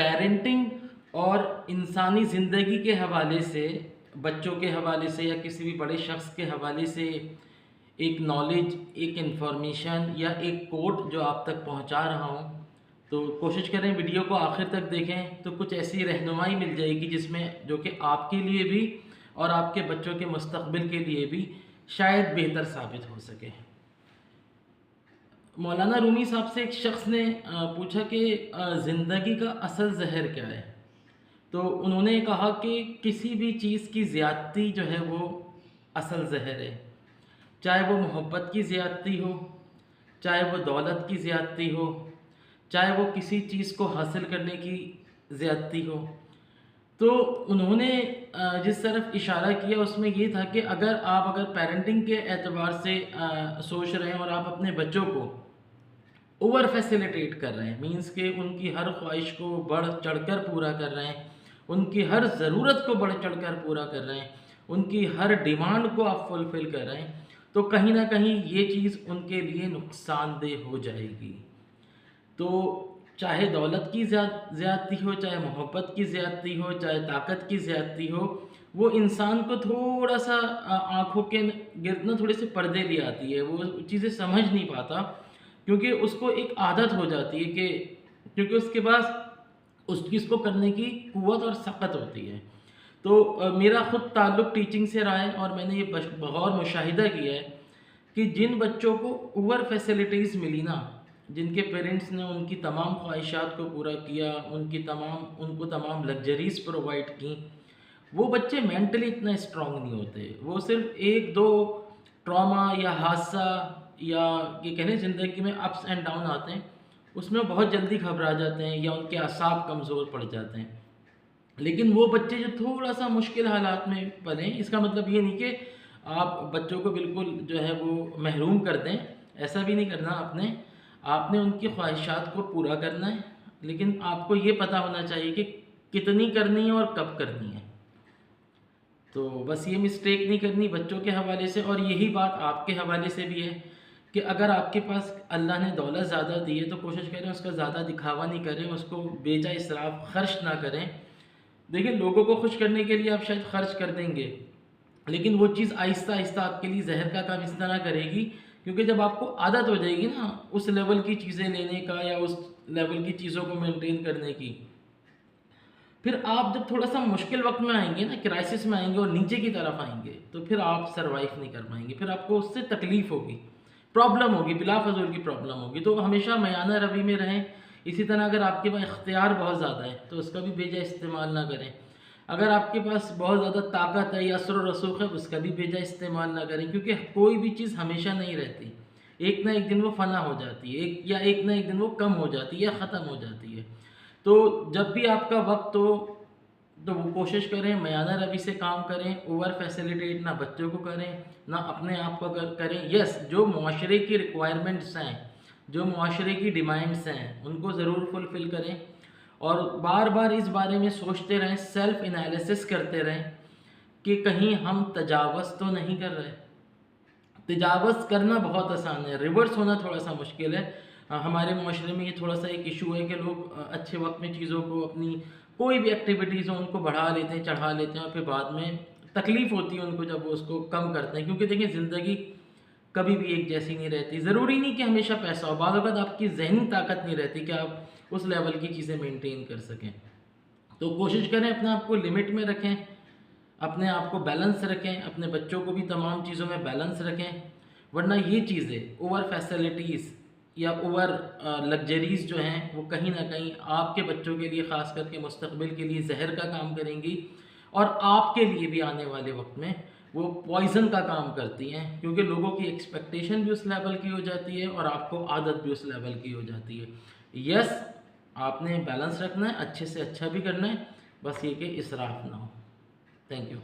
Parenting اور انسانی زندگی کے حوالے سے، بچوں کے حوالے سے یا کسی بھی بڑے شخص کے حوالے سے ایک نالج، ایک انفارمیشن یا ایک کوٹ جو آپ تک پہنچا رہا ہوں، تو کوشش کریں ویڈیو کو آخر تک دیکھیں تو کچھ ایسی رہنمائی مل جائے گی جس میں جو کہ آپ کے لیے بھی اور آپ کے بچوں کے مستقبل کے لیے بھی شاید بہتر ثابت ہو سکے۔ مولانا رومی صاحب سے ایک شخص نے پوچھا کہ زندگی کا اصل زہر کیا ہے؟ تو انہوں نے کہا کہ کسی بھی چیز کی زیادتی جو ہے وہ اصل زہر ہے، چاہے وہ محبت کی زیادتی ہو، چاہے وہ دولت کی زیادتی ہو، چاہے وہ کسی چیز کو حاصل کرنے کی زیادتی ہو۔ تو انہوں نے جس طرف اشارہ کیا اس میں یہ تھا کہ اگر پیرنٹنگ کے اعتبار سے سوچ رہے ہیں اور آپ اپنے بچوں کو اوور فیسیلیٹیٹ کر رہے ہیں، مینس کہ ان کی ہر خواہش کو بڑھ چڑھ کر پورا کر رہے ہیں، ان کی ہر ضرورت کو بڑھ چڑھ کر پورا کر رہے ہیں، ان کی ہر ڈیمانڈ کو آپ فلفل کر رہے ہیں، تو کہیں نہ کہیں یہ چیز ان کے لیے نقصان دہ ہو جائے گی۔ تو چاہے دولت کی زیادتی ہو، چاہے محبت کی زیادتی ہو، چاہے طاقت کی زیادتی ہو، وہ انسان کو تھوڑا سا آنکھوں کے گرد نا تھوڑے سے پردے لے آتی ہے، وہ چیزیں سمجھ نہیں پاتا، کیونکہ اس کو ایک عادت ہو جاتی ہے کیونکہ اس کے پاس اس چیز کو کرنے کی قوت اور سخت ہوتی ہے۔ تو میرا خود تعلق ٹیچنگ سے رہا ہے اور میں نے یہ بغور مشاہدہ کیا ہے کہ جن بچوں کو اوور فیسلٹیز ملی نا، جن کے پیرنٹس نے ان کی تمام خواہشات کو پورا کیا، ان کو تمام لگژریز پرووائڈ کی، وہ بچے مینٹلی اتنا اسٹرانگ نہیں ہوتے۔ وہ صرف ایک دو ٹراما یا حادثہ یا یہ کہنے زندگی میں اپس اینڈ ڈاؤن آتے ہیں، اس میں بہت جلدی گھبرا جاتے ہیں یا ان کے اعصاب کمزور پڑ جاتے ہیں۔ لیکن وہ بچے جو تھوڑا سا مشکل حالات میں پلیں، اس کا مطلب یہ نہیں کہ آپ بچوں کو بالکل جو ہے وہ محروم کر دیں، ایسا بھی نہیں کرنا آپ نے ان کی خواہشات کو پورا کرنا ہے، لیکن آپ کو یہ پتہ ہونا چاہیے کہ کتنی کرنی ہے اور کب کرنی ہے۔ تو بس یہ مسٹیک نہیں کرنی بچوں کے حوالے سے، اور یہی بات آپ کے حوالے سے بھی ہے کہ اگر آپ کے پاس اللہ نے دولت زیادہ دی ہے تو کوشش کریں اس کا زیادہ دکھاوا نہیں کریں، اس کو بے جا اسراف خرچ نہ کریں۔ دیکھیں لوگوں کو خوش کرنے کے لیے آپ شاید خرچ کر دیں گے، لیکن وہ چیز آہستہ آہستہ آپ کے لیے زہر کا کام اس طرح کرے گی، کیونکہ جب آپ کو عادت ہو جائے گی نا اس لیول کی چیزیں لینے کا یا اس لیول کی چیزوں کو مینٹین کرنے کی، پھر آپ جب تھوڑا سا مشکل وقت میں آئیں گے نا، کرائسس میں آئیں گے اور نیچے کی طرف آئیں گے، تو پھر آپ سروائیو نہیں کر پائیں گے، پھر آپ کو اس سے تکلیف ہوگی، پرابلم ہوگی، بلا فضول کی پرابلم ہوگی۔ تو ہمیشہ میانہ روی میں رہیں۔ اسی طرح اگر آپ کے پاس اختیار بہت زیادہ ہے تو اس کا بھی بے جا استعمال نہ کریں۔ اگر آپ کے پاس بہت زیادہ طاقت ہے یا اثر و رسوخ ہے، اس کا بھی بے جا استعمال نہ کریں، کیونکہ کوئی بھی چیز ہمیشہ نہیں رہتی، ایک نہ ایک دن وہ فنا ہو جاتی ہے، ایک نہ ایک دن وہ کم ہو جاتی ہے یا ختم ہو جاتی ہے۔ تو جب بھی آپ کا وقت ہو تو وہ کوشش کریں میانہ روی سے کام کریں، اوور فیسیلیٹیٹ نہ بچوں کو کریں نہ اپنے آپ کو کریں۔ یس، جو معاشرے کی ریکوائرمنٹس ہیں، جو معاشرے کی ڈیمانڈس ہیں، ان کو ضرور فلفل کریں، اور بار بار اس بارے میں سوچتے رہیں، سیلف انالیسس کرتے رہیں کہ کہیں ہم تجاوز تو نہیں کر رہے۔ تجاوز کرنا بہت آسان ہے، ریورس ہونا تھوڑا سا مشکل ہے۔ ہمارے معاشرے میں یہ تھوڑا سا ایک ایشو ہے کہ لوگ اچھے وقت میں چیزوں کو، اپنی کوئی بھی ایکٹیویٹیز ہو ان کو بڑھا لیتے ہیں، چڑھا لیتے ہیں، اور پھر بعد میں تکلیف ہوتی ہے ان کو جب وہ اس کو کم کرتے ہیں، کیونکہ دیکھیں زندگی کبھی بھی ایک جیسی نہیں رہتی۔ ضروری نہیں کہ ہمیشہ پیسہ ہو، بعض اوقات آپ کی ذہنی طاقت نہیں رہتی کہ آپ اس لیول کی چیزیں مینٹین کر سکیں۔ تو کوشش کریں اپنے آپ کو لمٹ میں رکھیں، اپنے آپ کو بیلنس رکھیں، اپنے بچوں کو بھی تمام چیزوں میں بیلنس رکھیں، ورنہ یہ چیزیں اوور فیسلٹیز یا اوور لگژریز جو ہیں وہ کہیں نہ کہیں آپ کے بچوں کے لیے، خاص کر کے مستقبل کے لیے زہر کا کام کریں گی، اور آپ کے لیے بھی آنے والے وقت میں وہ پوائزن کا کام کرتی ہیں، کیونکہ لوگوں کی ایکسپیکٹیشن بھی اس لیول کی ہو جاتی ہے اور آپ کو عادت بھی اس لیول کی ہو جاتی ہے۔ یس، آپ نے بیلنس رکھنا ہے، اچھے سے اچھا بھی کرنا ہے، بس یہ کہ اسراف نہ ہو۔ Thank you.